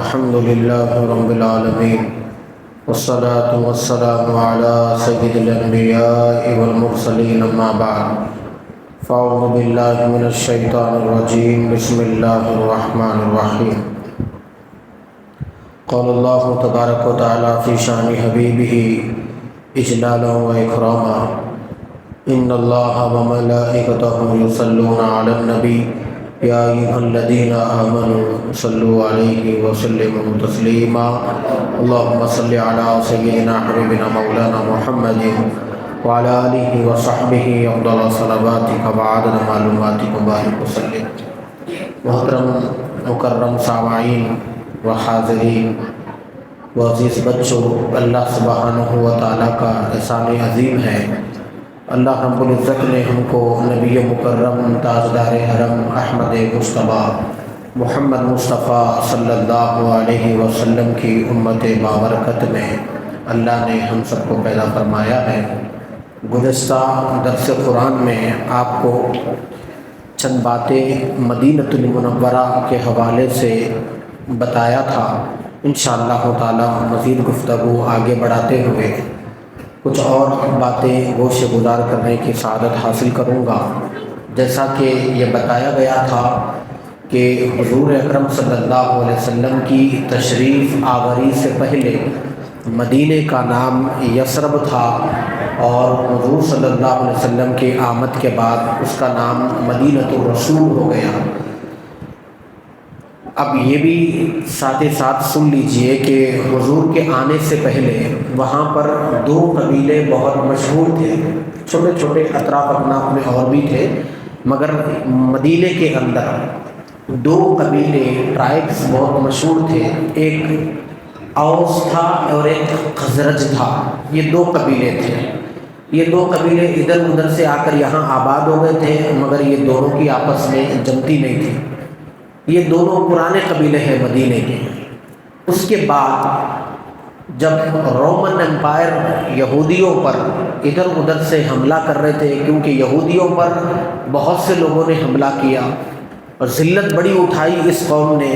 الحمد لله رب العالمين والصلاة والسلام على سيد الأنبياء والمرسلين أما بعد فأعوذ بالله من الشيطان الرجيم بسم الله الرحمن الرحيم قال الله تبارك وتعالى في شأن حبيبه إجلالا وإكراما إن الله وملائكته يصلون على النبي يا أيها الذين آمنوا صلوا عليه وسلموا تسليما اللهم صل على سيدنا حبيبنا مولانا محمد وعلى آله وصحبه أفضل صلواتك وعدد معلوماتك وبارك وسلم. محترم مکرم سامعین و حاضرین و عزیز بچوں، اللہ سبحانہ و تعالیٰ کا احسان عظیم ہے. اللہ رب العزت نے ہم کو نبی مکرم تاجدار حرم احمد مصطفیٰ محمد مصطفیٰ صلی اللہ علیہ وسلم کی امت بابرکت میں اللہ نے ہم سب کو پیدا فرمایا ہے. گزشتہ درس قرآن میں آپ کو چند باتیں مدینۃ المنورہ کے حوالے سے بتایا تھا. انشاءاللہ تعالی مزید گفتگو آگے بڑھاتے ہوئے کچھ اور باتیں گوش گزار کرنے کی سعادت حاصل کروں گا. جیسا کہ یہ بتایا گیا تھا کہ حضور اکرم صلی اللہ علیہ وسلم کی تشریف آوری سے پہلے مدینہ کا نام یثرب تھا اور حضور صلی اللہ علیہ وسلم کی آمد کے بعد اس کا نام مدینۃ الرسول ہو گیا. اب یہ بھی ساتھ ہی ساتھ سن لیجئے کہ حضور کے آنے سے پہلے وہاں پر دو قبیلے بہت مشہور تھے. چھوٹے چھوٹے اطراف اپنا میں اور بھی تھے، مگر مدینے کے اندر دو قبیلے ٹرائبس بہت مشہور تھے. ایک اوس تھا اور ایک خزرج تھا. یہ دو قبیلے تھے. یہ دو قبیلے ادھر ادھر سے آ کر یہاں آباد ہو گئے تھے، مگر یہ دونوں کی آپس میں جمتی نہیں تھی. یہ دونوں پرانے قبیلے ہیں مدینے کے. اس کے بعد جب رومن امپائر یہودیوں پر ادھر ادھر سے حملہ کر رہے تھے، کیونکہ یہودیوں پر بہت سے لوگوں نے حملہ کیا اور ذلت بڑی اٹھائی اس قوم نے.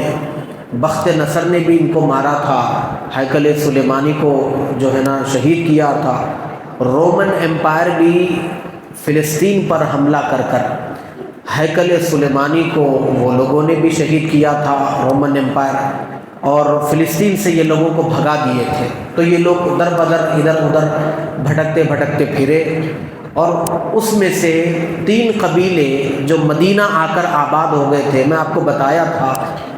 بخت نصر نے بھی ان کو مارا تھا، ہیکل سلیمانی کو جو ہے نا شہید کیا تھا. رومن امپائر بھی فلسطین پر حملہ کر کر ہیکل سلیمانی کو وہ لوگوں نے بھی شہید کیا تھا رومن امپائر، اور فلسطین سے یہ لوگوں کو بھگا دیے تھے. تو یہ لوگ در بدر ادھر ادھر بھٹکتے بھٹکتے پھرے، اور اس میں سے تین قبیلے جو مدینہ آ کر آباد ہو گئے تھے. میں آپ کو بتایا تھا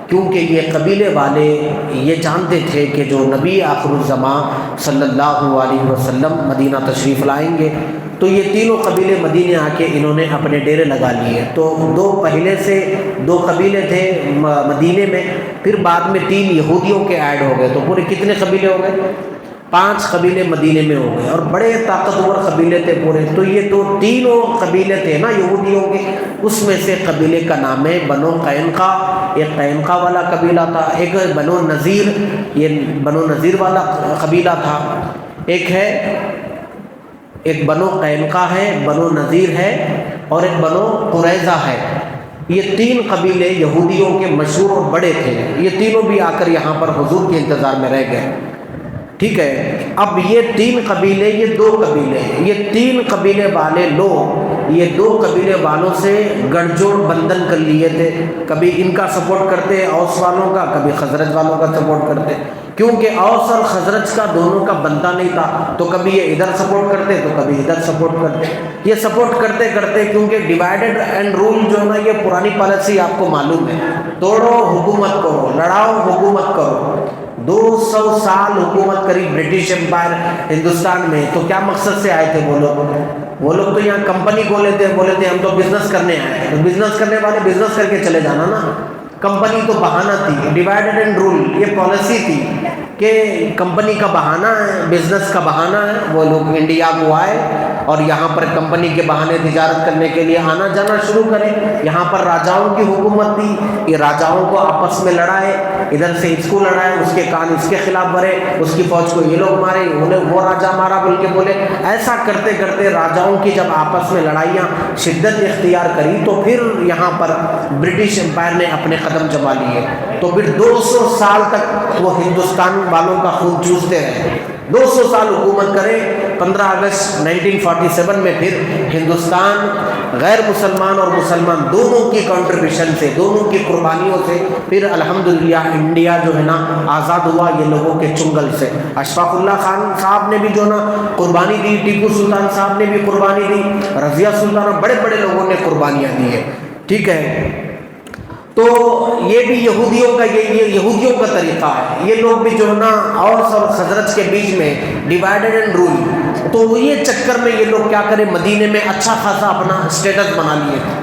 کیونکہ یہ قبیلے والے یہ جانتے تھے کہ جو نبی آخر الزماں صلی اللہ علیہ وسلم مدینہ تشریف لائیں گے، تو یہ تینوں قبیلے مدینے آ کے انہوں نے اپنے ڈیرے لگا لیے. تو دو پہلے سے دو قبیلے تھے مدینے میں، پھر بعد میں تین یہودیوں کے ایڈ ہو گئے. تو پورے کتنے قبیلے ہو گئے؟ 5 قبیلے مدینے میں ہو گئے، اور بڑے طاقتور قبیلے تھے پورے. تو یہ تو تینوں قبیلے تھے نا یہودیوں کے. اس میں سے قبیلے کا نام ہے بنو قینقا. ایک قینقا والا قبیلہ تھا، ایک بنو نذیر، یہ بنو نذیر والا قبیلہ تھا. ایک بنو قینقا ہے، بنو نذیر ہے، اور ایک بنو قریظہ ہے. یہ 3 قبیلے یہودیوں کے مشہور اور بڑے تھے. یہ تینوں بھی آ کر یہاں پر حضور کے انتظار میں رہ گئے. ٹھیک ہے. اب یہ 3 قبیلے، یہ 2 قبیلے، یہ 3 قبیلے والے لوگ یہ 2 قبیلے والوں سے گڑھ جوڑ بندھن کر لیے تھے. کبھی ان کا سپورٹ کرتے اوس والوں کا، کبھی خزرج والوں کا سپورٹ کرتے. کیونکہ اوس اور خزرج کا دونوں کا بنتا نہیں تھا، تو کبھی یہ ادھر سپورٹ کرتے تو کبھی ادھر سپورٹ کرتے. یہ سپورٹ کرتے کرتے کیونکہ ڈیوائیڈڈ اینڈ رول جو ہے نا، یہ پرانی پالیسی آپ کو معلوم ہے. توڑو حکومت کرو، لڑاؤ حکومت کرو. 200 سال حکومت کری برٹش امپائر ہندوستان میں. تو کیا مقصد سے آئے تھے وہ لوگ تو یہاں کمپنی بولے تھے ہم تو بزنس کرنے آئے. تو بزنس کرنے والے بزنس کر کے چلے جانا نا. کمپنی تو بہانہ تھی. ڈیوائیڈڈ اینڈ رول یہ پالیسی تھی کہ کمپنی کا بہانہ ہے، بزنس کا بہانہ ہے، وہ لوگ انڈیا کو آئے اور یہاں پر کمپنی کے بہانے تجارت کرنے کے لیے آنا جانا شروع کریں. یہاں پر راجاؤں کی حکومت تھی، یہ راجاؤں کو آپس میں لڑائے، ادھر سے اس کو لڑائے، اس کے کان اس کے خلاف بھرے، اس کی فوج کو یہ لوگ مارے، انہیں وہ راجا مارا بول کے بولے. ایسا کرتے کرتے راجاؤں کی جب آپس میں لڑائیاں شدت اختیار کری تو پھر یہاں پر برٹش امپائر نے اپنے قدم جما لیے. تو پھر 200 سال تک وہ ہندوستان والوں کا خون چوستے رہے، 200 سال حکومت کرے. 15 اگست 1947 میں پھر ہندوستان غیر مسلمان اور مسلمان دونوں کی کنٹریبیوشن سے، دونوں کی قربانیوں سے پھر الحمدللہ انڈیا جو ہے نا آزاد ہوا، یہ لوگوں کے چنگل سے. اشفاق اللہ خان صاحب نے بھی جو نا قربانی دی، ٹیپو سلطان صاحب نے بھی قربانی دی، رضیہ سلطانہ، بڑے بڑے لوگوں نے قربانیاں دی ہے. ٹھیک ہے، تو یہ بھی یہودیوں کا یہ یہودیوں کا طریقہ ہے. یہ لوگ بھی جو ہے نا اوس اور خزرج کے بیچ میں ڈیوائیڈڈ اینڈ رول، تو یہ چکر میں یہ لوگ کیا کرے، مدینے میں اچھا خاصا اپنا اسٹیٹس بنا لیے تھے.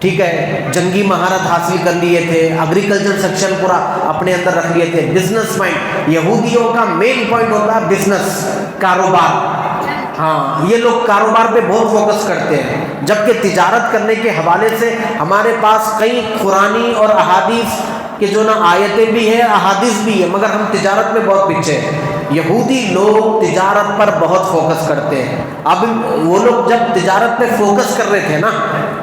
ٹھیک ہے، جنگی مہارت حاصل کر لیے تھے، ایگریکلچر سیکشن پورا اپنے اندر رکھ لیے تھے. بزنس مائنڈ، یہودیوں کا مین پوائنٹ ہوتا ہے بزنس، کاروبار. ہاں، یہ لوگ کاروبار پہ بہت فوکس کرتے ہیں، جبکہ تجارت کرنے کے حوالے سے ہمارے پاس کئی قرآنی اور احادیث کے جو نا آیتیں بھی ہیں، احادیث بھی ہے، مگر ہم تجارت میں بہت پیچھے ہیں. یہودی لوگ تجارت پر بہت فوکس کرتے ہیں. اب وہ لوگ جب تجارت پہ فوکس کر رہے تھے نا،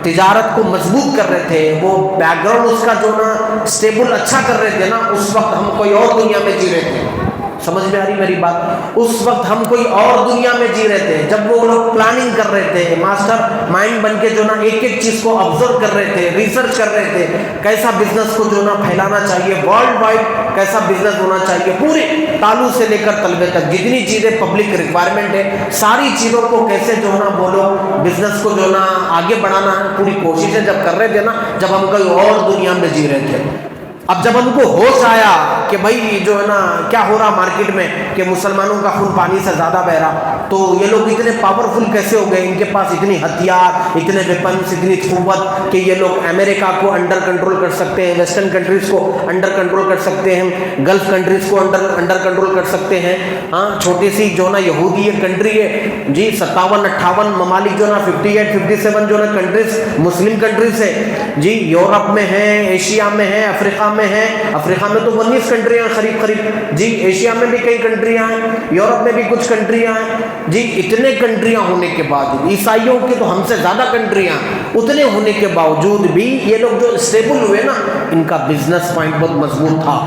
تجارت کو مضبوط کر رہے تھے، وہ بیک گراؤنڈ اس کا جو نا اسٹیبل اچھا کر رہے تھے نا، اس وقت ہم کوئی اور دنیا میں جی رہے تھے. سمجھ میں آ رہی میری بات؟ اس وقت ہم کوئی اور دنیا میں جی رہے تھے. جب وہ لوگ پلاننگ کر رہے تھے، ماسٹر مائنڈ بن کے جو نا ایک ایک چیز کو آبزرو کر رہے تھے، ریسرچ کر رہے تھے، کیسا بزنس کو جو نا پھیلانا چاہیے، ورلڈ وائڈ کیسا بزنس ہونا چاہیے، پورے تالو سے لے کر تلوے تک جتنی چیزیں پبلک ریکوائرمنٹ ہے، ساری چیزوں کو کیسے جو نا بولو بزنس کو جو نا آگے بڑھانا ہے، پوری کوششیں جب کر رہے تھے نا، جب ہم کوئی اور دنیا میں جی رہے تھے. اب جب ہم کو ہوش آیا کہ بھائی جو ہے نا کیا ہو رہا مارکیٹ میں، کہ مسلمانوں کا خون پانی سے زیادہ بہ رہا، تو یہ لوگ اتنے پاورفل کیسے ہو گئے، ان کے پاس اتنی ہتھیار، اتنے ویپنس، اتنی قوت کہ یہ لوگ امریکہ کو انڈر کنٹرول کر سکتے ہیں، ویسٹرن کنٹریز کو انڈر کنٹرول کر سکتے ہیں، گلف کنٹریز کو انڈر کنٹرول کر سکتے ہیں. ہاں، چھوٹی سی جو نا یہودی یہ کنٹری ہے جی، 57-58 ممالک جو نا 58-57 جو نا کنٹریز مسلم کنٹریز ہے جی، یورپ میں ہیں، ایشیا میں ہیں، افریقہ میں ہیں. افریقہ میں تو 19 کنٹریاں قریب جی، ایشیا میں بھی کئی کنٹریاں ہیں، یورپ میں بھی کچھ کنٹریاں ہیں جی. اتنے کنٹریاں ہونے کے بعد، عیسائیوں کی تو ہم سے زیادہ کنٹریاں، اتنے ہونے کے باوجود بھی یہ لوگ جو اسٹیبل ہوئے نا، ان کا بزنس پوائنٹ بہت مضبوط تھا.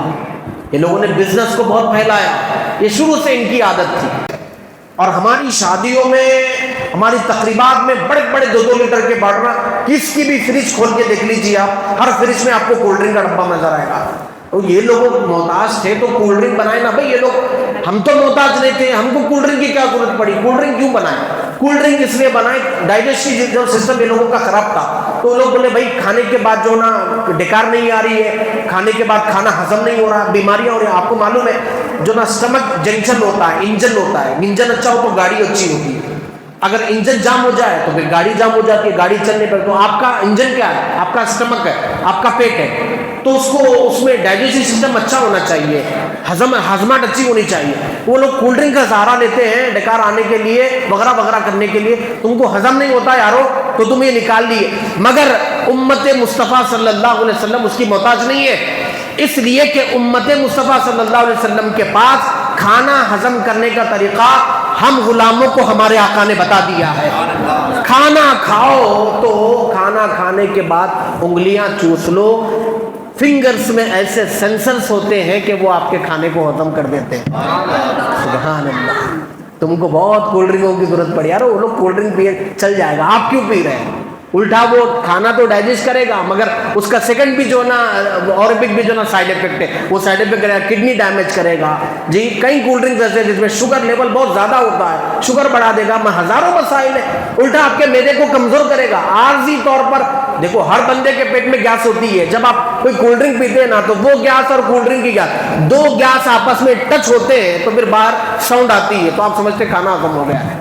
یہ لوگوں نے بزنس کو بہت پھیلایا، یہ شروع سے ان کی عادت تھی. اور ہماری شادیوں میں، ہماری تقریبات میں بڑے بڑے 2-2 لیٹر کے باٹلا، کس کی بھی فریج کھول کے دیکھ لیجیے آپ، ہر فریج میں آپ کو کولڈ ڈرنک کا ڈبہ نظر آئے گا. یہ لوگ محتاج تھے تو کولڈ ڈرنک بنائے نا بھائی. یہ لوگ، ہم تو محتاج نہیں تھے، ہم کو کولڈ ڈرنک کی کیا ضرورت پڑی؟ کولڈ ڈرنک کیوں بنائے؟ کولڈ ڈرنک اس لیے بنائے، ڈائجسٹیو جو سسٹم یہ لوگوں کا خراب تھا، تو لوگ بولے بھائی کھانے کے بعد جو نا ڈکار نہیں آ رہی ہے، کھانے کے بعد کھانا ہضم نہیں ہو رہا، بیماریاں ہو رہی ہیں. آپ کو معلوم ہے جو نا اسٹمک جنکشن ہوتا ہے، انجن ہوتا ہے، انجن اچھا ہو تو گاڑی اچھی ہوتی ہے. اگر انجن جام ہو جائے تو پھر گاڑی جام ہو جاتی ہے، گاڑی چلنے پر. تو آپ کا انجن کیا ہے؟ آپ کا اسٹمک ہے، آپ کا پیٹ ہے. تو اس میں ڈائجسٹو سسٹم اچھا ہونا چاہیے، ہضمات اچھی ہونی چاہیے. وہ لوگ کولڈ ڈرنک کا سہارا لیتے ہیں ڈکار آنے کے لیے، وغیرہ وغیرہ کرنے کے لیے. تم کو ہضم نہیں ہوتا یارو تو تم یہ نکال لیے. مگر امت مصطفیٰ صلی اللہ علیہ وسلم اس کی محتاج نہیں ہے، اس لیے کہ امت مصطفیٰ صلی اللہ علیہ وسلم کے پاس کھانا ہضم کرنے کا طریقہ ہم غلاموں کو ہمارے آقا نے بتا دیا ہے. کھانا کھاؤ تو کھانا کھانے کے بعد انگلیاں چوس لو، فنگرز میں ایسے سینسرز ہوتے ہیں کہ وہ آپ کے کھانے کو ہضم کر دیتے ہیں. سبحان اللہ. تم کو بہت کولڈ ڈرنکوں کی ضرورت پڑی یار، وہ لوگ کولڈ ڈرنک پیے چل جائے گا، آپ کیوں پی رہے ہیں؟ الٹا وہ کھانا تو ڈائجسٹ کرے گا، مگر اس کا سیکنڈ بھی جو نا اوربک بھی جو نا سائیڈ افیکٹ ہے، وہ سائیڈ افیکٹ کرے گا، کڈنی ڈیمیج کرے گا جی. کئی کولڈ ڈرنک ایسے جس میں شوگر لیول بہت زیادہ ہوتا ہے، شوگر بڑھا دے گا، ہزاروں مسائل ہیں. الٹا آپ کے معدے کو کمزور کرے گا عارضی طور پر. دیکھو ہر بندے کے پیٹ میں گیس ہوتی ہے، جب آپ کوئی کولڈ ڈرنک پیتے ہیں نا تو وہ گیس اور کولڈ ڈرنک کی گیس، دو گیس آپس میں ٹچ ہوتے ہیں تو پھر باہر ساؤنڈ آتی ہے، تو آپ سمجھتے کھانا ہضم ہو گیا ہے.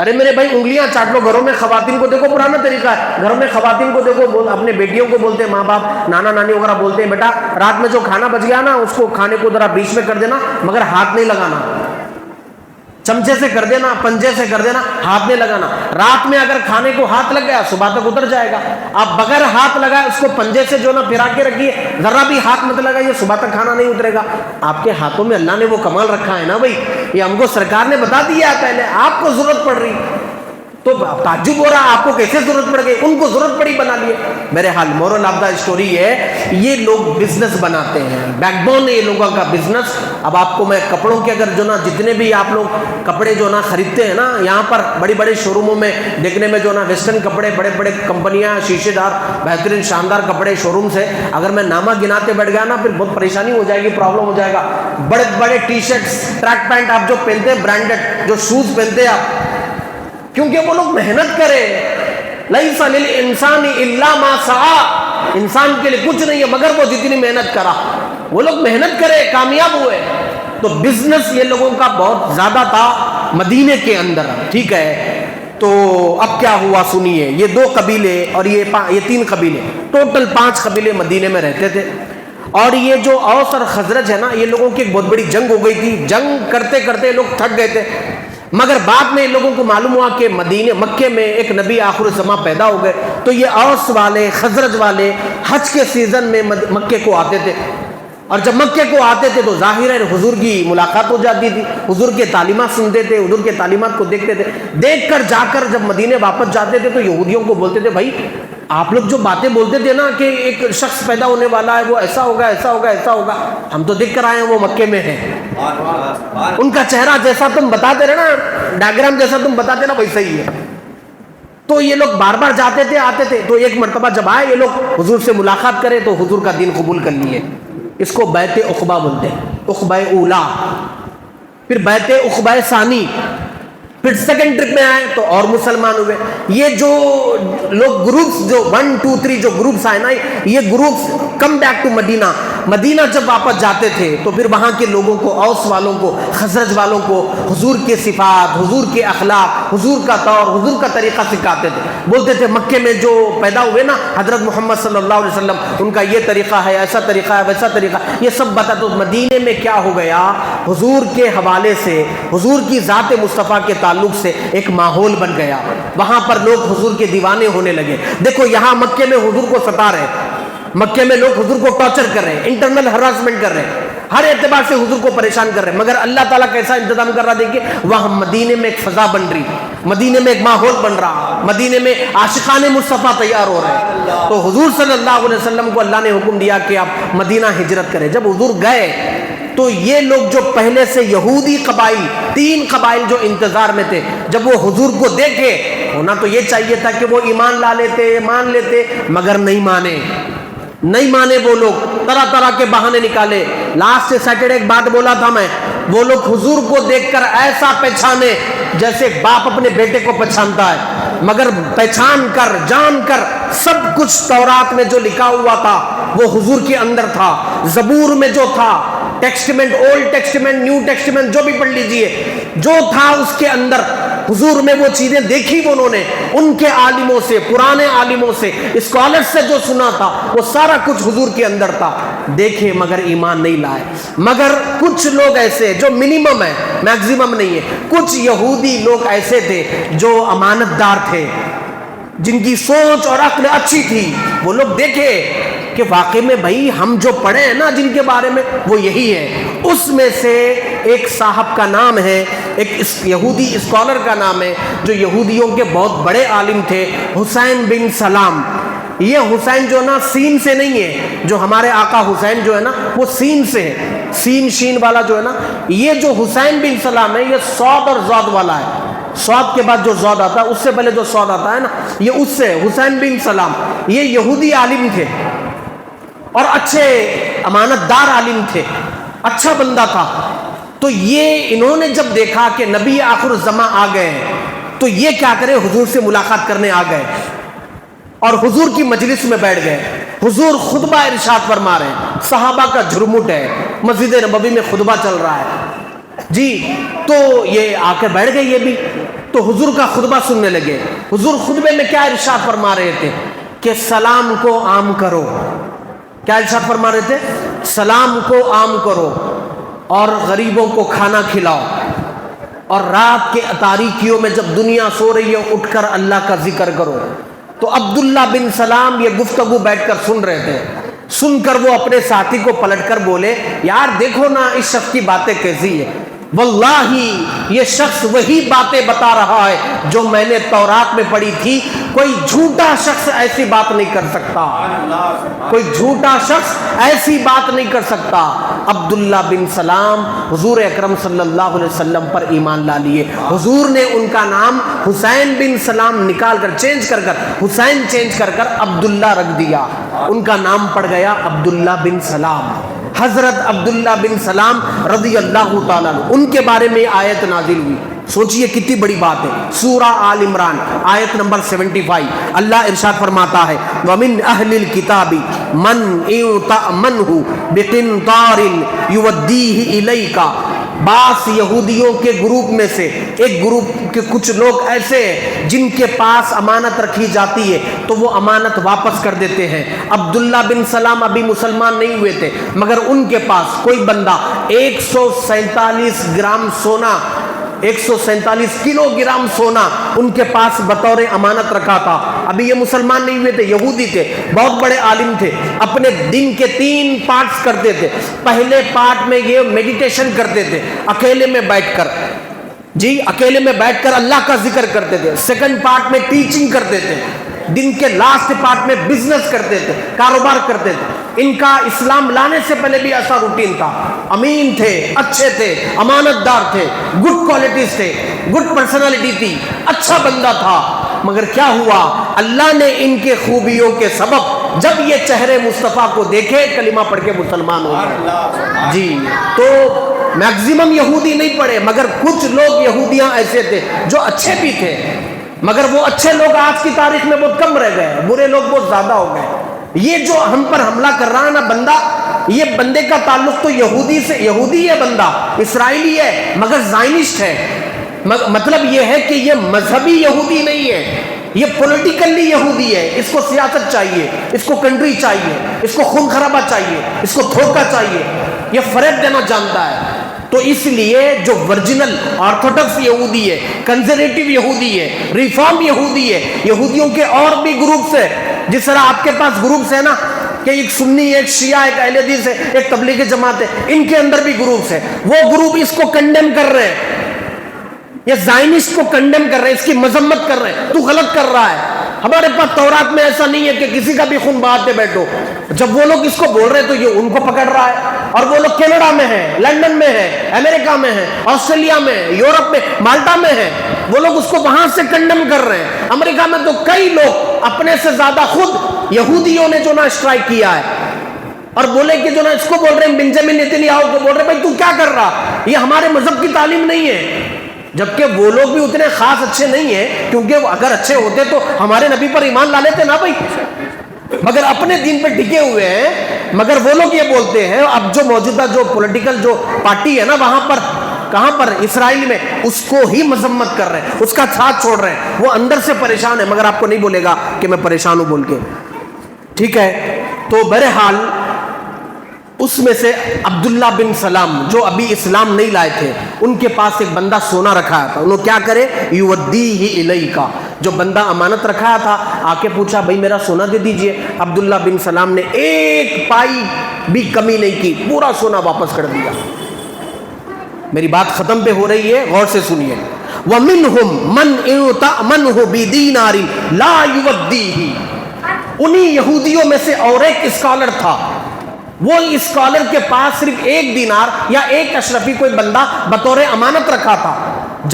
ارے میرے بھائی انگلیاں چاٹ لو. گھروں میں خواتین کو دیکھو, پرانا طریقہ ہے, گھروں میں خواتین کو دیکھو, اپنے بیٹیوں کو بولتے ہیں, ماں باپ نانا نانی وغیرہ بولتے ہیں, بیٹا رات میں جو کھانا بچ گیا نا اس کو کھانے کو ذرا بیچ میں کر دینا, مگر ہاتھ نہیں لگانا, چمچے سے کر دینا, پنجے سے کر دینا, ہاتھ نہیں لگانا. رات میں اگر کھانے کو ہاتھ لگ گیا صبح تک اتر جائے گا. آپ بغیر ہاتھ لگائے اس کو پنجے سے جو نا پھرا کے رکھیے, ذرا بھی ہاتھ مت لگائیے, صبح تک کھانا نہیں اترے گا. آپ کے ہاتھوں میں اللہ نے وہ کمال رکھا ہے نا بھائی, یہ ہم کو سرکار نے بتا دیا ہے پہلے, آپ کو ضرورت پڑ رہی تو تعجب ہو رہا آپ کو کیسے ضرورت پڑ گئی, ان کو ضرورت پڑی بنا لیے. میرے حال مورل آف دا اسٹوری ہے, یہ لوگ بزنس بناتے ہیں, بیک بون ہے یہ لوگوں کا بزنس. اب آپ کو میں کپڑوں کے اگر جو نا جتنے بھی آپ لوگ کپڑے جو نا خریدتے ہیں نا یہاں پر بڑی بڑے شو روموں میں دیکھنے میں جو نا ویسٹرن کپڑے, بڑے بڑے کمپنیاں, شیشے دار بہترین شاندار کپڑے شو روم سے, اگر میں نامہ گناتے بیٹھ گیا نا پھر بہت پریشانی ہو جائے گی, پرابلم ہو جائے گا. بڑے بڑے ٹی شرٹس, ٹریک پینٹ آپ جو پہنتے ہیں برانڈڈ, جو شوز پہنتے ہیں آپ, کیونکہ وہ لوگ محنت کرے. لیس للانسان الا ما سعی, انسان کے لیے کچھ نہیں ہے مگر وہ جتنی محنت کرا. وہ لوگ محنت کرے, کامیاب ہوئے. تو بزنس یہ لوگوں کا بہت زیادہ تھا مدینے کے اندر, ٹھیک ہے. تو اب کیا ہوا سنیے, یہ 2 قبیلے اور یہ 3 قبیلے, ٹوٹل 5 قبیلے مدینے میں رہتے تھے. اور یہ جو اوس اور خزرج ہے نا, یہ لوگوں کی ایک بہت بڑی جنگ ہو گئی تھی. جنگ کرتے کرتے لوگ تھک گئے تھے, مگر بعد میں لوگوں کو معلوم ہوا کہ مکے میں ایک نبی آخر الزمان پیدا ہو گئے. تو یہ اوس والے خزرج والے حج کے سیزن میں مکے کو آتے تھے, اور جب مکے کو آتے تھے تو ظاہر ہے حضور کی ملاقات ہو جاتی تھی, حضور کے تعلیمات سنتے تھے, حضور کے تعلیمات کو دیکھتے تھے. دیکھ کر جا کر جب مدینے واپس جاتے تھے تو یہودیوں کو بولتے تھے, بھائی آپ لوگ جو باتیں بولتے تھے نا کہ ایک شخص پیدا ہونے والا ہے, وہ ایسا ہوگا ایسا ہوگا ایسا ہوگا, ہم تو دیکھ کر آئے ہیں وہ مکے میں ہے. ان کا چہرہ جیسا تم بتاتے رہے نا, ڈائیگرام جیسا تم بتاتے نا ویسا ہی ہے. تو یہ لوگ بار بار جاتے تھے آتے تھے. تو ایک مرتبہ جب آئے یہ لوگ حضور سے ملاقات کرے تو حضور کا دین قبول کر لیے. اس کو بیعت عقبہ بولتے ہیں, عقبہ اولا, پھر بیعت عقبہ ثانی, پھر سیکنڈ ٹرپ میں آئے تو اور مسلمان ہوئے. یہ جو لوگ گروپس جو 1 2 3 جو گروپس آئے نا, یہ گروپس کم بیک ٹو مدینہ. مدینہ جب واپس جاتے تھے تو پھر وہاں کے لوگوں کو, اوس والوں کو, خزرج والوں کو حضور کے صفات, حضور کے اخلاق, حضور کا طور, حضور کا طریقہ سکھاتے تھے. بولتے تھے مکے میں جو پیدا ہوئے نا حضرت محمد صلی اللہ علیہ وسلم, ان کا یہ طریقہ ہے, ایسا طریقہ ہے, ویسا طریقہ, یہ سب بتا. تو مدینے میں کیا ہو گیا, حضور کے حوالے سے, حضور کی ذات مصطفیٰ کے تعلق سے ایک ماحول بن گیا. وہاں پر لوگ حضور کے دیوانے ہونے لگے. دیکھو یہاں مکے میں حضور کو ستا رہے, مکے میں لوگ حضور کو ٹارچر کر رہے ہیں, انٹرنل ہراسمنٹ کر رہے ہیں, ہر اعتبار سے حضور کو پریشان کر رہے ہیں, مگر اللہ تعالیٰ کیسا انتظام کر رہا دیکھیے. وہاں مدینے میں ایک فضا بن رہی, مدینے میں ایک ماحول بن رہا, مدینے میں عاشقان مصطفیٰ تیار ہو رہے ہیں. تو حضور صلی اللہ علیہ وسلم کو اللہ نے حکم دیا کہ آپ مدینہ ہجرت کریں. جب حضور گئے تو یہ لوگ جو پہلے سے یہودی قبائل, 3 قبائل جو انتظار میں تھے, جب وہ حضور کو دیکھے, ہونا تو یہ چاہیے تھا کہ وہ ایمان لا لیتے, مان لیتے, مگر نہیں مانے وہ لوگ, طرح طرح کے بہانے نکالے. لاسٹ سیٹرڈے ایک بات بولا تھا میں, وہ لوگ حضور کو دیکھ کر ایسا پہچانے جیسے باپ اپنے بیٹے کو پہچانتا ہے, مگر پہچان کر, جان کر, سب کچھ تورات میں جو لکھا ہوا تھا وہ حضور کے اندر تھا. زبور میں جو تھا, ٹیکسٹمنٹ, اولڈ ٹیکسٹمنٹ, نیو ٹیکسٹمنٹ, جو بھی پڑھ لیجئے, جو تھا اس کے اندر حضور میں وہ چیزیں دیکھی انہوں نے, ان کے عالموں سے, پرانے عالموں سے, اسکالر سے جو سنا تھا, وہ سارا کچھ حضور کے اندر تھا. دیکھے مگر ایمان نہیں لائے. مگر کچھ لوگ ایسے جو منیمم ہے, میکسیمم نہیں ہے, کچھ یہودی لوگ ایسے تھے جو امانت دار تھے, جن کی سوچ اور عقل اچھی تھی. وہ لوگ دیکھے کہ واقعی میں بھائی ہم جو پڑھے ہیں نا جن کے بارے میں وہ یہی ہے. اس میں سے ایک صاحب کا نام ہے, ایک یہودی اسکالر کا نام ہے جو یہودیوں کے بہت بڑے عالم تھے, حسین بن سلام. یہ حسین جو نا سین سے نہیں ہے, جو ہمارے آقا حسین جو ہے نا وہ سین سے ہے, سین شین والا جو ہے نا. یہ جو حسین بن سلام ہے یہ صاد اور ضاد والا ہے, صاد کے بعد جو ضاد آتا ہے اس سے پہلے جو صاد آتا ہے نا یہ اس سے. حسین بن سلام یہ یہودی عالم تھے اور اچھے امانت دار عالم تھے, اچھا بندہ تھا. تو یہ انہوں نے جب دیکھا کہ نبی آخر الزمان آ گئے تو یہ کیا کرے, حضور سے ملاقات کرنے آ گئے اور حضور کی مجلس میں بیٹھ گئے. حضور خطبہ ارشاد فرما رہے ہیں, صحابہ کا جھرمٹ ہے, مسجد نبوی میں خطبہ چل رہا ہے جی. تو یہ آ کے بیٹھ گئے, یہ بھی تو حضور کا خطبہ سننے لگے. حضور خطبے میں کیا ارشاد فرما رہے تھے کہ سلام کو عام کرو. کیا ارشاد فرما رہے تھے؟ سلام کو عام کرو اور غریبوں کو کھانا کھلاؤ، اور رات کے تاریکیوں میں جب دنیا سو رہی ہے اٹھ کر اللہ کا ذکر کرو. تو عبداللہ بن سلام یہ گفتگو بیٹھ کر سن رہے تھے. سن کر وہ اپنے ساتھی کو پلٹ کر بولے یار دیکھو نا اس شخص کی باتیں کیسی ہے، واللہ یہ شخص وہی باتیں بتا رہا ہے جو میں نے تورات میں پڑھی تھی. کوئی جھوٹا شخص ایسی بات نہیں کر سکتا، کوئی جھوٹا شخص ایسی بات نہیں کر سکتا. عبداللہ بن سلام حضور اکرم صلی اللہ علیہ وسلم پر ایمان لا لیے. حضور نے ان کا نام حسین بن سلام نکال کر حسین چینج کر عبداللہ رکھ دیا. ان کا نام پڑ گیا عبداللہ بن سلام. حضرت عبداللہ بن سلام رضی اللہ تعالیٰ عنہ، ان کے بارے میں آیت نازل ہوئی. سوچئے کتنی بڑی بات ہے. سورہ آل عمران آیت نمبر 75 اللہ ارشاد فرماتا ہے وَمِنْ أَهْلِ الْكِتَابِ مَنْ إِن تَأْمَنْهُ بِقِنْطَارٍ يُؤَدِّيهِ إِلَيْكَ. بعض یہودیوں کے گروپ میں سے ایک گروپ کے کچھ لوگ ایسے ہیں جن کے پاس امانت رکھی جاتی ہے تو وہ امانت واپس کر دیتے ہیں. عبداللہ بن سلام ابھی مسلمان نہیں ہوئے تھے، مگر ان کے پاس کوئی بندہ 147 گرام سونا 147 کلو گرام سونا ان کے پاس بطور امانت رکھا تھا. ابھی یہ مسلمان نہیں ہوئے تھے، یہودی تھے، بہت بڑے عالم تھے. اپنے دن کے 3 پارٹس کرتے تھے. پہلے پارٹ میں یہ میڈیٹیشن کرتے تھے اکیلے میں بیٹھ کر اللہ کا ذکر کرتے تھے. سیکنڈ پارٹ میں ٹیچنگ کرتے تھے. دن کے لاسٹ پارٹ میں بزنس کرتے تھے، کاروبار کرتے تھے. ان کا اسلام لانے سے پہلے بھی ایسا روٹین تھا. امین تھے، اچھے تھے، امانت دار تھے، گڈ کوالٹیز تھے، گڈ پرسنالٹی تھی، اچھا بندہ تھا. مگر کیا ہوا؟ اللہ نے ان کے خوبیوں کے سبب جب یہ چہرے مصطفیٰ کو دیکھے کلمہ پڑھ کے مسلمان ہو گئے. جی تو میکزیمم یہودی نہیں پڑھے، مگر کچھ لوگ یہودیاں ایسے تھے جو اچھے بھی تھے. مگر وہ اچھے لوگ آج کی تاریخ میں بہت کم رہ گئے، برے لوگ بہت زیادہ ہو گئے. یہ جو ہم پر حملہ کر رہا ہے نا بندہ، یہ بندے کا تعلق تو یہودی ہے، بندہ اسرائیلی ہے مگر زائنسٹ ہے. مطلب یہ ہے کہ یہ مذہبی یہودی نہیں ہے، یہ پولیٹیکلی یہودی ہے. اس کو سیاست چاہیے، اس کو کنٹری چاہیے، اس کو خون خرابہ چاہیے، اس کو دھوکہ چاہیے، یہ فریب دینا جانتا ہے. تو اس لیے جو ورجنل آرتھوڈکس یہودی ہے، کنزرویٹو یہودی ہے، ریفارم یہودی ہے، یہودیوں کے اور بھی گروپس ہیں. جس طرح آپ کے پاس گروپس ہیں نا کہ ایک سنی، ایک شیعہ، ایک اہل حدیث ہے، ایک تبلیغی جماعت ہے، ان کے اندر بھی گروپس ہیں. وہ گروپ اس کو کنڈیم کر رہے ہیں، یہ زائنسٹ کو کنڈیم کر رہے ہیں، اس کی مذمت کر رہے ہیں. تو غلط کر رہا ہے. ہمارے پاس تورات میں ایسا نہیں ہے کہ کسی کا بھی خون بہاتے بیٹھو. جب وہ لوگ اس کو بول رہے ہیں تو یہ ان کو پکڑ رہا ہے. اور وہ لوگ کینیڈا میں ہیں، لندن میں ہیں، امریکہ میں ہیں، آسٹریلیا میں ہیں، یورپ میں، مالٹا میں ہیں. وہ لوگ اس کو وہاں سے کنڈیم کر رہے ہیں. امریکہ میں تو کئی لوگ اپنے سے زیادہ خود یہودیوں نے جو نا اسٹرائک کیا ہے اور بولے کہ جو نا اس کو بول رہے ہیں بنجامن نیتنیاہو کو بول رہے ہیں بھائی تو کیا کر رہا، یہ ہمارے مذہب کی تعلیم نہیں ہے. جبکہ وہ لوگ بھی اتنے خاص اچھے نہیں ہیں، کیونکہ اگر اچھے ہوتے تو ہمارے نبی پر ایمان لا لیتے نا بھائی. مگر اپنے دین پہ ٹکے ہوئے ہیں. مگر وہ لوگ یہ بولتے ہیں، اب جو موجودہ جو پولیٹیکل جو پارٹی ہے نا وہاں پر، کہاں پر، اسرائیل میں، اس کو ہی مذمت کر رہے ہیں، اس کا ساتھ چھوڑ رہے ہیں. وہ اندر سے پریشان ہے مگر آپ کو نہیں بولے گا کہ میں پریشان ہوں بول کے. ٹھیک ہے. تو بہرحال اس میں سے عبداللہ بن سلام جو ابھی اسلام نہیں لائے تھے، ان کے پاس ایک بندہ سونا رکھا تھا. انہوں کیا کرے؟ یودیہ الیکا، جو بندہ امانت رکھا تھا آ کے پوچھا بھائی میرا سونا دے دیجئے. عبداللہ بن سلام نے ایک پائی بھی کمی نہیں کی، پورا سونا واپس کر دیا. میری بات ختم پہ ہو رہی ہے، غور سے سنیے. وَمِنْهُمْ مَنْ إِن تَأْمَنْهُ بِدِينَارٍ لَا يُوَدِّيهِ. انہی یہودیوں میں سے اور ایک اسکالر تھا. وہ اسکالر کے پاس صرف 1 دینار یا 1 اشرفی کوئی بندہ بطور امانت رکھا تھا.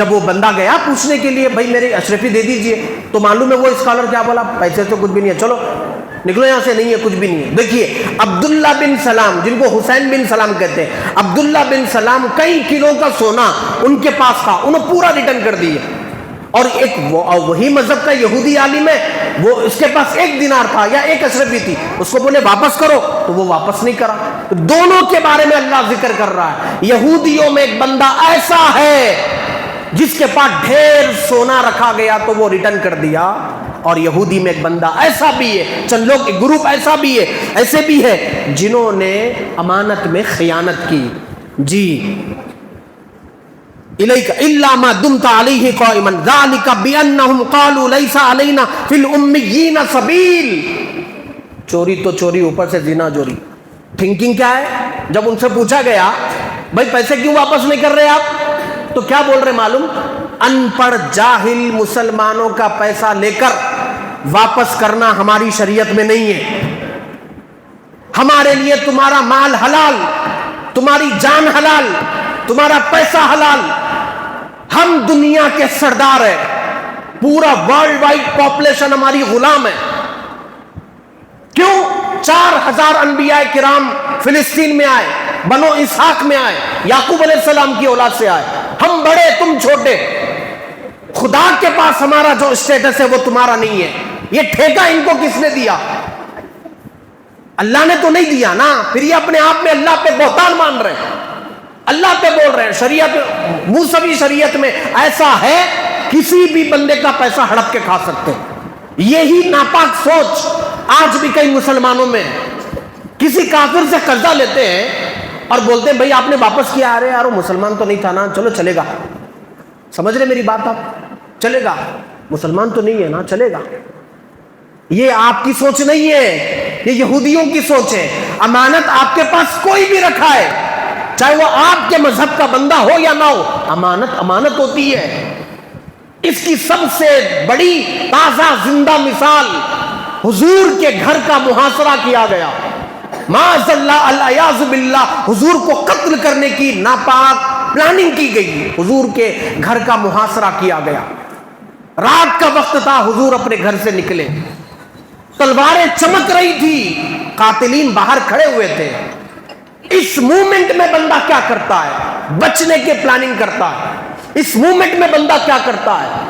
جب وہ بندہ گیا پوچھنے کے لیے بھائی میرے اشرفی دے دیجئے، تو معلوم ہے وہ اسکالر کیا بولا؟ پیسے تو کچھ بھی نہیں ہے، چلو نکلو یہاں سے، نہیں ہے کچھ بھی نہیں ہے. دیکھیے عبداللہ بن سلام، جن کو حسین بن سلام کہتے ہیں، عبداللہ بن سلام کئی کلو کا سونا ان کے پاس تھا، انہوں پورا ریٹرن کر دیا. اور ایک وہی مذہب کا یہودی عالم ہے، وہ اس کے پاس 1 دینار تھا یا 1 اشرفی تھی، اس کو بولے واپس کرو تو وہ واپس نہیں کرا. دونوں کے بارے میں اللہ ذکر کر رہا ہے. یہودیوں میں ایک بندہ ایسا ہے جس کے پاس ڈھیر سونا رکھا گیا تو وہ ریٹرن کر دیا. اور یہودی میں ایک بندہ ایسا بھی ہے, چند لوگ ایک گروپ ایسا بھی ہے, ایسے بھی ہے جنہوں نے امانت میں خیانت کی. جی الیک الا ما دمت علیہ قائما ذلک بانہم قالوا لیس علینا فی الامیین سبیل. چوری تو چوری, اوپر سے زنا چوری. تھنکنگ کیا ہے؟ جب ان سے پوچھا گیا بھائی پیسے کیوں واپس نہیں کر رہے آپ, تو کیا بول رہے معلوم؟ ان پڑھ جاہل مسلمانوں کا پیسہ لے کر واپس کرنا ہماری شریعت میں نہیں ہے. ہمارے لیے تمہارا مال حلال, تمہاری جان حلال, تمہارا پیسہ حلال. ہم دنیا کے سردار ہیں, پورا ورلڈ وائڈ پاپولیشن ہماری غلام ہے. کیوں؟ 4000 انبیاء کرام فلسطین میں آئے, بنو اسحاق میں آئے, یعقوب علیہ السلام کی اولاد سے آئے. ہم بڑے تم چھوٹے. خدا کے پاس ہمارا جو اسٹیٹس ہے وہ تمہارا نہیں ہے. یہ ٹھیکہ ان کو کس نے دیا؟ اللہ نے تو نہیں دیا نا. پھر یہ اپنے آپ میں اللہ پہ بہتان مان رہے ہیں, اللہ پہ بول رہے ہیں. شریعت موسوی شریعت میں ایسا ہے کسی بھی بندے کا پیسہ ہڑپ کے کھا سکتے ہیں. یہی ناپاک سوچ آج بھی کئی مسلمانوں میں. کسی کافر سے قرضہ لیتے ہیں اور بولتے ہیں بھائی آپ نے واپس کیا. ارے یار وہ مسلمان تو نہیں تھا نا, چلو چلے گا. سمجھ رہے میری بات آپ؟ چلے گا, مسلمان تو نہیں ہے نا, چلے گا. یہ آپ کی سوچ نہیں ہے, یہ یہودیوں کی سوچ ہے. امانت آپ کے پاس کوئی بھی رکھا ہے, چاہے وہ آپ کے مذہب کا بندہ ہو یا نہ ہو, امانت امانت ہوتی ہے. اس کی سب سے بڑی تازہ زندہ مثال حضور کے گھر کا محاصرہ کیا گیا. معاذ اللہ الیاذ باللہ, حضور کو قتل کرنے کی ناپاک پلاننگ کی گئی. حضور کے گھر کا محاصرہ کیا گیا. رات کا وقت تھا, حضور اپنے گھر سے نکلے, تلواریں چمک رہی تھی, قاتلین باہر کھڑے ہوئے تھے. اس مومنٹ میں بندہ کیا کرتا ہے؟ بچنے کی پلاننگ کرتا ہے. اس مومنٹ میں بندہ کیا کرتا ہے؟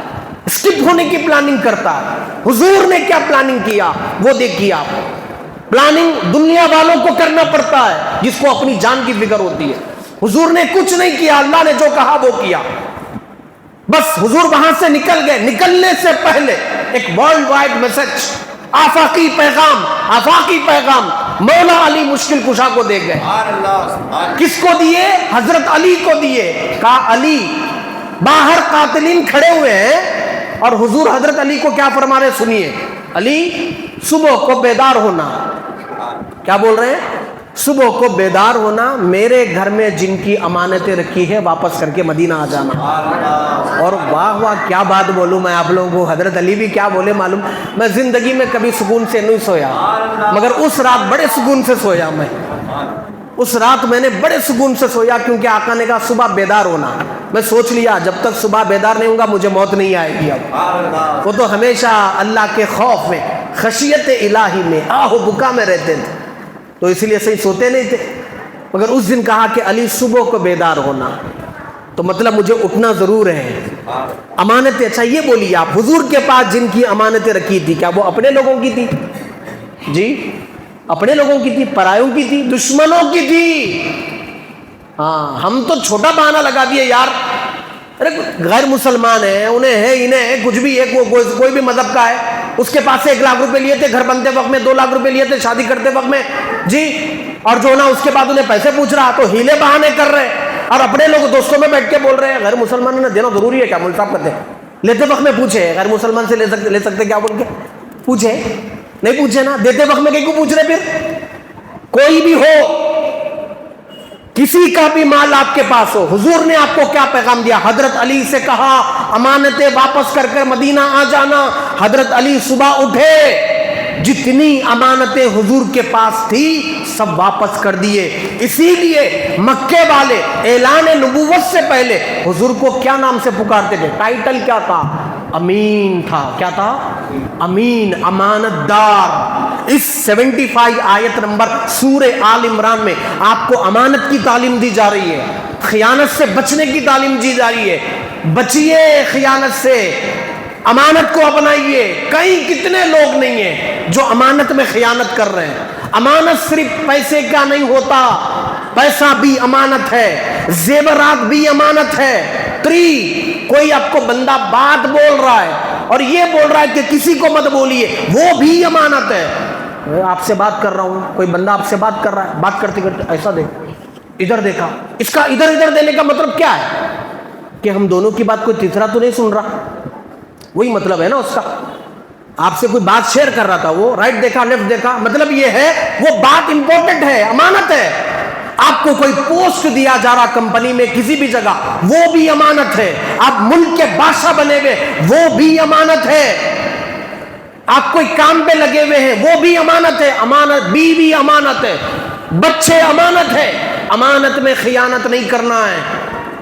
اسکپ ہونے کی پلاننگ کرتا ہے. حضور نے کیا پلاننگ کیا وہ دیکھیے آپ. پلاننگ دنیا والوں کو کرنا پڑتا ہے جس کو اپنی جان کی فکر ہوتی ہے. حضور نے کچھ نہیں کیا, اللہ نے جو کہا وہ کیا. بس حضور وہاں سے نکل گئے. نکلنے سے پہلے ایک ورلڈ وائڈ میسج, آفاقی پیغام, آفاقی پیغام مولا علی مشکل کشا کو دے گئے. کس کو دیے؟ حضرت علی کو دیے. کہا علی, باہر قاتلین کھڑے ہوئے ہیں اور حضور حضرت علی کو کیا فرما رہے سنیے. علی صبح کو بیدار ہونا. کیا بول رہے ہیں؟ صبح کو بیدار ہونا, میرے گھر میں جن کی امانتیں رکھی ہے واپس کر کے مدینہ آ جانا. اور واہ واہ کیا بات بولوں میں آپ لوگوں کو. حضرت علی بھی کیا بولے معلوم؟ میں زندگی میں کبھی سکون سے نہیں سویا, مگر اس رات بڑے سکون سے سویا. اس رات میں نے بڑے سکون سے سویا, کیونکہ آقا نے کہا صبح بیدار ہونا. میں سوچ لیا جب تک صبح بیدار نہیں ہوں گا مجھے موت نہیں آئے گی. اب وہ تو ہمیشہ اللہ کے خوف میں, خشیت الہی میں, آہ و بکا میں رہتے تھے, تو اس لیے صحیح سوتے نہیں تھے. مگر اس دن کہا کہ علی صبح کو بیدار ہونا, تو مطلب مجھے اٹھنا ضرور ہے. امانتیں, اچھا یہ بولیے آپ, حضور کے پاس جن کی امانتیں رکھی تھی کیا وہ اپنے لوگوں کی تھی؟ جی اپنے لوگوں کی تھی, پرایوں کی تھی, دشمنوں کی تھی. ہاں ہم تو چھوٹا بہانہ لگا دیے یار, ارے غیر مسلمان ہیں, انہیں ہے, انہیں ہے, کچھ بھی ہے, کوئی بھی مذہب کا ہے, اس کے پاس سے 1 لاکھ روپے لیے تھے گھر بنتے وقت میں, 2 لاکھ روپے لیے تھے شادی کرتے وقت میں, جی, اور جو نا اس کے بعد انہیں پیسے پوچھ رہا, تو ہیلے بہانے کر رہے, اور اپنے لوگ دوستوں میں بیٹھ کے بول رہے ہیں غیر مسلمانوں نے دینا ضروری ہے کیا؟ مول صاحب کہتے ہیں لیتے وقت میں پوچھے, غیر مسلمان سے لے سکتے کیا بول کے پوچھے؟ نہیں پوچھے نا. دیتے وقت میں کیوں پوچھ رہے؟ پھر کوئی بھی ہو, کسی کا بھی مال آپ کے پاس ہو, حضور نے آپ کو کیا پیغام دیا؟ حضرت علی سے کہا امانتیں واپس کر کر مدینہ آ جانا. حضرت علی صبح اٹھے, جتنی امانتیں حضور کے پاس تھی سب واپس کر دیے. اسی لیے مکے والے اعلان نبوت سے پہلے حضور کو کیا نام سے پکارتے تھے؟ ٹائٹل کیا تھا؟ امین تھا. کیا تھا؟ امین, امانت دار. اس 75 آیت نمبر سورہ آل عمران میں آپ کو امانت کی تعلیم دی جا رہی ہے, خیانت سے بچنے کی تعلیم دی جا رہی ہے. بچیے خیانت سے, امانت کو اپنائیے. کئی کتنے لوگ نہیں ہیں جو امانت میں خیانت کر رہے ہیں. امانت صرف پیسے کا نہیں ہوتا, پیسہ بھی امانت ہے, زیورات بھی امانت ہے, 3 کوئی آپ کو بندہ بات بول رہا ہے اور یہ بول رہا ہے کہ کسی کو مت بولیے، وہ بھی امانت ہے۔ آپ سے بات کر رہا ہوں، کوئی بندہ آپ سے بات کر رہا ہے، بات کرتے کرتے ایسا دیکھا، ادھر دیکھا، اس کا ادھر ادھر دینے کا مطلب کیا ہے کہ ہم دونوں کی بات کوئی تیسرا تو نہیں سن رہا، وہی مطلب ہے نا اس کا۔ آپ سے کوئی بات شیئر کر رہا تھا، وہ رائٹ دیکھا لیفٹ دیکھا، مطلب یہ ہے وہ بات امپورٹنٹ ہے، امانت ہے۔ آپ کو کوئی پوسٹ دیا جا رہا کمپنی میں کسی بھی جگہ، وہ بھی امانت ہے۔ آپ ملک کے بادشاہ بنے ہوئے، وہ بھی امانت ہے۔ آپ کوئی کام پہ لگے ہوئے ہیں، وہ بھی امانت ہے۔ امانت، بیوی امانت ہے، بچے امانت ہے۔ امانت میں خیانت نہیں کرنا ہے۔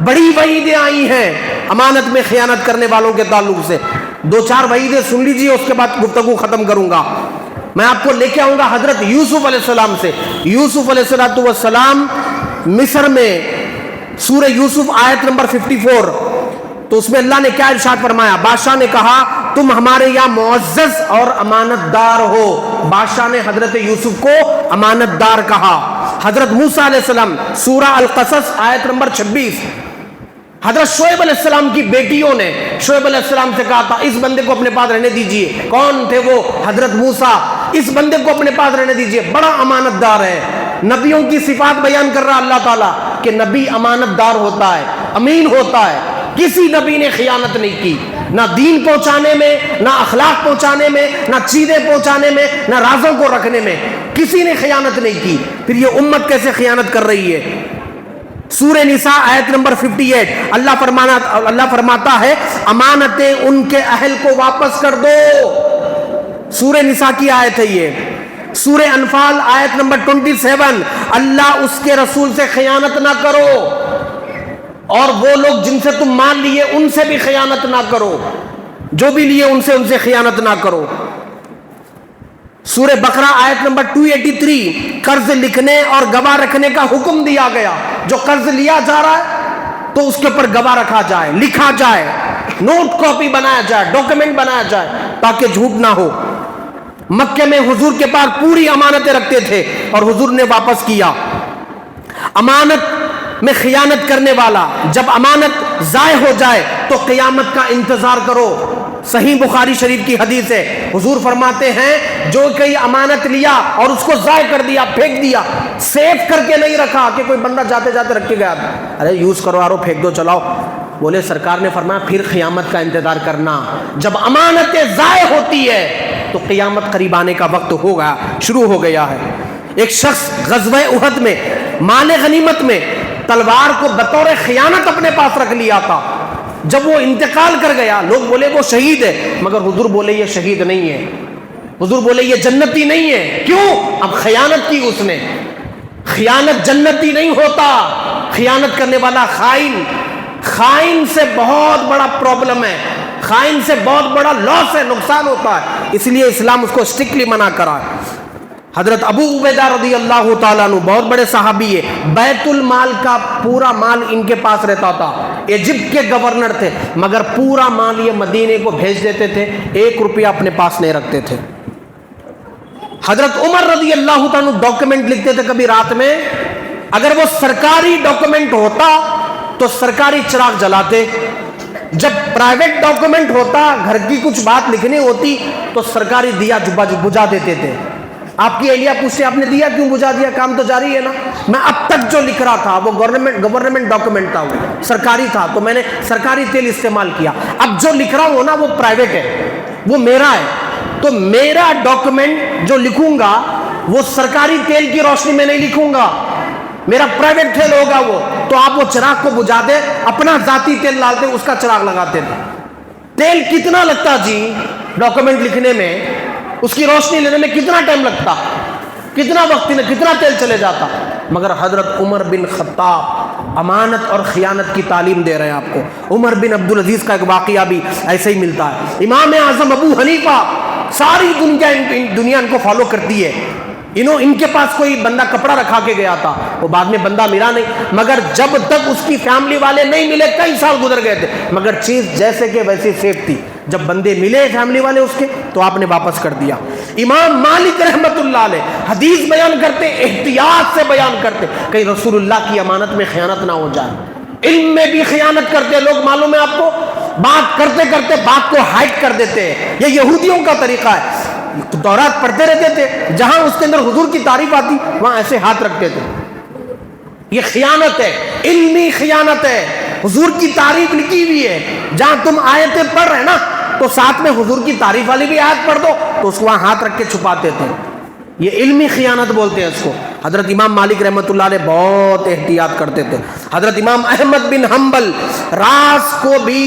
بڑی وعیدیں آئی ہیں امانت میں خیانت کرنے والوں کے تعلق سے، 2-4 وعیدیں سن لیجیے، اس کے بعد گفتگو ختم کروں گا۔ میں آپ کو لے کے آؤں گا حضرت یوسف علیہ السلام سے۔ یوسف علیہ السلام مصر میں، سورہ یوسف آیت نمبر 54، تو اس میں اللہ نے کیا ارشاد فرمایا؟ بادشاہ نے کہا تم ہمارے یہاں معزز اور امانت دار ہو۔ بادشاہ نے حضرت یوسف کو امانت دار کہا۔ حضرت موسیٰ علیہ السلام، سورہ القصص آیت نمبر 26، حضرت شعیب علیہ السلام کی بیٹیوں نے شعیب علیہ السلام سے کہا تھا اس بندے کو اپنے پاس رہنے دیجئے۔ کون تھے وہ؟ حضرت موسیٰ۔ اس بندے کو اپنے پاس رہنے دیجئے، بڑا امانت دار ہے۔ نبیوں کی صفات بیان کر رہا اللہ تعالیٰ کہ نبی امانت دار ہوتا ہے، امین ہوتا ہے۔ کسی نبی نے خیانت نہیں کی، نہ دین پہنچانے میں، نہ اخلاق پہنچانے میں، نہ چیزیں پہنچانے میں، نہ رازوں کو رکھنے میں، کسی نے خیانت نہیں کی۔ پھر یہ امت کیسے خیانت کر رہی ہے؟ سورہ نساء آیت نمبر 58، اللہ فرماتا ہے امانتیں ان کے اہل کو واپس کر دو۔ سورہ نساء کی آیت ہے یہ۔ سورہ انفال آیت نمبر 27، اللہ اس کے رسول سے خیانت نہ کرو، اور وہ لوگ جن سے تم مال لیے ان سے بھی خیانت نہ کرو، جو بھی لیے ان سے خیانت نہ کرو۔ سورہ بقرہ آیت نمبر 283، قرض لکھنے اور گواہ رکھنے کا حکم دیا گیا۔ جو قرض لیا جا رہا ہے تو اس کے اوپر گواہ رکھا جائے، لکھا جائے، نوٹ کاپی بنایا جائے، ڈاکیومنٹ بنایا جائے تاکہ جھوٹ نہ ہو۔ مکے میں حضور کے پاس پوری امانتیں رکھتے تھے اور حضور نے واپس کیا۔ امانت میں خیانت کرنے والا جب امانت ضائع ہو جائے تو قیامت کا انتظار کرو۔ صحیح بخاری شریف کی حدیث ہے، حضور فرماتے ہیں جو کوئی امانت لیا اور اس کو ضائع کر دیا، پھینک دیا، سیف کر کے نہیں رکھا کہ کوئی بندہ جاتے جاتے رکھ کے گیا، ارے یوز کرو آرو پھینک دو چلاؤ، بولے سرکار نے فرمایا پھر قیامت کا انتظار کرنا۔ جب امانتیں ضائع ہوتی ہے تو قیامت قریب آنے کا وقت ہوگا، شروع ہو گیا ہے۔ ایک شخص غزوہ احد میں مال غنیمت میں تلوار کو بطور خیانت اپنے پاس رکھ لیا تھا۔ جب وہ انتقال کر گیا لوگ بولے وہ شہید ہے، مگر حضور بولے یہ شہید نہیں ہے، حضور بولے یہ جنتی نہیں ہے۔ کیوں؟ اب خیانت کی اس نے۔ خیانت جنتی نہیں ہوتا، خیانت کرنے والا خائن، خائن سے بہت بڑا پرابلم ہے، خائن سے بہت بڑا لاس ہے، نقصان ہوتا ہے، اس لیے اسلام اس کو اسٹرکٹلی منع کرا ہے۔ حضرت ابو عبیدہ رضی اللہ تعالیٰ عنہ بہت بڑے صحابی ہے، بیت المال کا پورا مال ان کے پاس رہتا تھا، ایجپٹ کے گورنر تھے، مگر پورا مال یہ مدینے کو بھیج دیتے تھے، 1 روپیہ اپنے پاس نہیں رکھتے تھے۔ حضرت عمر رضی اللہ تعالیٰ عنہ ڈاکیومنٹ لکھتے تھے کبھی رات میں، اگر وہ سرکاری ڈاکیومنٹ ہوتا تو سرکاری چراغ جلاتے، جب پرائیویٹ ڈاکیومنٹ ہوتا، گھر کی کچھ بات لکھنی ہوتی تو سرکاری دیا بجھا دیتے تھے۔ آپ کی اہلیہ پوچھتے آپ نے دیا کیوں بجھا دیا؟ کام تو جاری ہے نا۔ میں اب تک جو لکھ رہا تھا وہ گورنمنٹ ڈاکیومنٹ تھا، وہ سرکاری تھا، تو میں نے سرکاری تیل استعمال کیا۔ اب جو لکھ رہا ہوں نا وہ پرائیویٹ ہے، وہ میرا ہے، تو میرا ڈاکیومنٹ جو لکھوں گا وہ سرکاری تیل کی روشنی میں نہیں لکھوں گا، میرا پرائیویٹ تیل ہوگا وہ۔ تو آپ وہ چراغ کو بجھا دے، اپنا ذاتی تیل ڈالتے، اس کا چراغ لگاتے تھے۔ تیل کتنا لگتا جی ڈاکیومنٹ لکھنے میں، اس کی روشنی لینے میں کتنا ٹائم لگتا، کتنا وقت، کتنا تیل چلے جاتا؟ مگر حضرت عمر بن خطاب امانت اور خیانت کی تعلیم دے رہے ہیں آپ کو۔ عمر بن عبدالعزیز کا ایک واقعہ بھی ایسے ہی ملتا ہے۔ امام اعظم ابو حنیفہ، ساری دنیا ان کو فالو کرتی ہے، ان کے پاس کوئی بندہ کپڑا رکھا کے گیا تھا، وہ بعد میں بندہ ملا نہیں، مگر جب تک اس کی فیملی والے نہیں ملے، کئی سال گزر گئے تھے، مگر چیز جیسے کہ ویسے سیف تھی۔ جب بندے ملے فیملی والے اس کے تو آپ نے واپس کر دیا۔ امام مالک رحمت اللہ علیہ حدیث بیان کرتے، احتیاط سے بیان کرتے، کہیں رسول اللہ کی امانت میں خیانت نہ ہو جائے، علم میں بھی خیانت کرتے لوگ، معلوم ہے آپ کو، بات کرتے کرتے بات کو ہائڈ کر دیتے ہیں، یہ یہودیوں کا طریقہ ہے۔ تورات پڑھتے رہتے تھے، جہاں اس کے اندر حضور کی تعریف آتی وہاں ایسے ہاتھ رکھتے تھے۔ یہ خیانت ہے، علمی خیانت ہے۔ حضور کی تعریف لکھی ہوئی ہے، جہاں تم آیتیں پڑھ رہے نا تو ساتھ میں حضور کی تعریف والی بھی آیت پڑھ دو، تو اس کو وہاں ہاتھ رکھ کے چھپاتے تھے۔ یہ علمی خیانت بولتے ہیں اس کو۔ حضرت امام مالک رحمۃ اللہ علیہ بہت احتیاط کرتے تھے۔ حضرت امام احمد بن حنبل راز کو بھی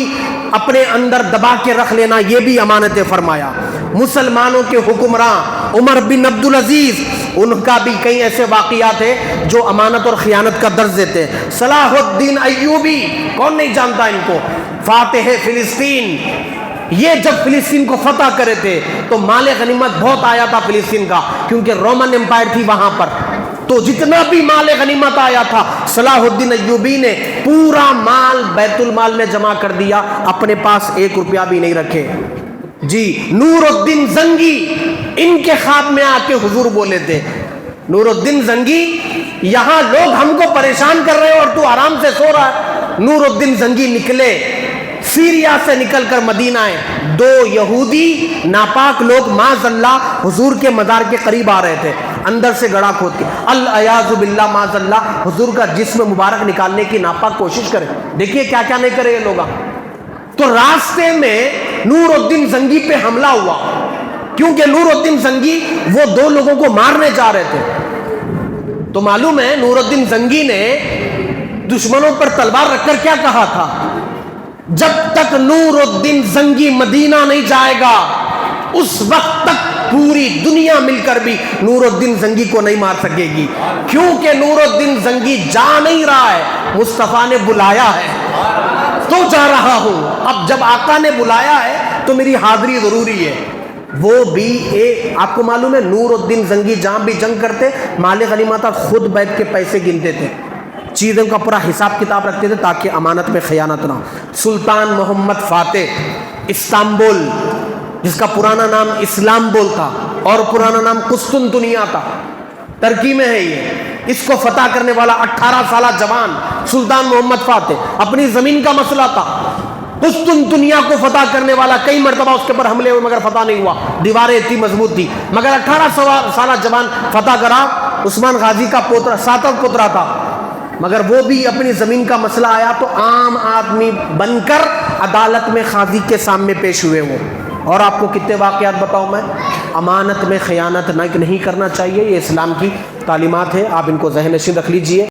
اپنے اندر دبا کے رکھ لینا، یہ بھی امانت فرمایا۔ مسلمانوں کے حکمراں عمر بن عبدالعزیز، ان کا بھی کئی ایسے واقعات ہیں جو امانت اور خیانت کا درس دیتے ہیں۔ صلاح الدین ایوبی، کون نہیں جانتا ان کو، فاتح فلسطین، یہ جب فلسطین کو فتح کرے تھے تو مال غنیمت بہت آیا تھا فلسطین کا، کیونکہ رومن امپائر تھی وہاں پر، تو جتنا بھی مال غنیمت آیا تھا صلاح الدین ایوبی نے پورا مال بیت المال میں جمع کر دیا، اپنے پاس 1 روپیہ بھی نہیں رکھے۔ جی نور الدین زنگی ان کے خواب میں آ کے حضور بولے تھے، نور الدین زنگی یہاں لوگ ہم کو پریشان کر رہے ہیں اور تو آرام سے سو رہا ہے۔ نور الدین زنگی نکلے، سیریا سے نکل کر مدینہ آئے، 2 یہودی ناپاک لوگ معاذ اللہ حضور کے مزار کے قریب آ رہے تھے، اندر سے گڑھا کھود کے، العیاذ باللہ معاذ اللہ حضور کا جسم مبارک نکالنے کی ناپاک کوشش کرے۔ دیکھیے کیا کیا نہیں کرے یہ لوگ۔ تو راستے میں نور الدین زنگی پہ حملہ ہوا، کیونکہ نور الدین زنگی وہ 2 لوگوں کو مارنے جا رہے تھے۔ تو معلوم ہے نور الدین زنگی نے دشمنوں پر تلوار رکھ کر کیا کہا تھا، جب تک نور الدین زنگی مدینہ نہیں جائے گا اس وقت تک پوری دنیا مل کر بھی نور الدین زنگی کو نہیں مار سکے گی، کیونکہ نور الدین زنگی جا نہیں رہا ہے، مصطفیٰ نے بلایا ہے تو جا رہا ہوں۔ اب جب آقا نے بلایا ہے تو میری حاضری ضروری ہے۔ وہ بھی آپ کو معلوم ہے نور الدین زنگی جہاں بھی جنگ کرتے مال غنیمت خود بیٹھ کے پیسے گنتے تھے، چیزوں کا پورا حساب کتاب رکھتے تھے تاکہ امانت میں خیانت نہ ہو۔ سلطان محمد فاتح استنبول، جس کا پرانا نام اسلامبول تھا اور پرانا نام قسطنطنیہ تھا، ترکی میں ہے یہ، اس کو فتح کرنے والا 18 سالہ جوان سلطان محمد فاتح، اپنی زمین کا مسئلہ تھا، قسطنطنیہ کو فتح کرنے والا، کئی مرتبہ اس کے پر حملے ہوئے مگر فتح نہیں ہوا، دیواریں اتنی مضبوط تھی، مگر 18 سالہ جوان فتح کرا۔ عثمان غازی کا پوترا، 7واں پوترا تھا، مگر وہ بھی اپنی زمین کا مسئلہ آیا تو عام آدمی بن کر عدالت میں قاضی کے سامنے پیش ہوئے وہ۔ اور آپ کو کتنے واقعات بتاؤں میں، امانت میں خیانت نہیں کرنا چاہیے، یہ اسلام کی تعلیمات ہے، آپ ان کو ذہن نشین رکھ لیجئے۔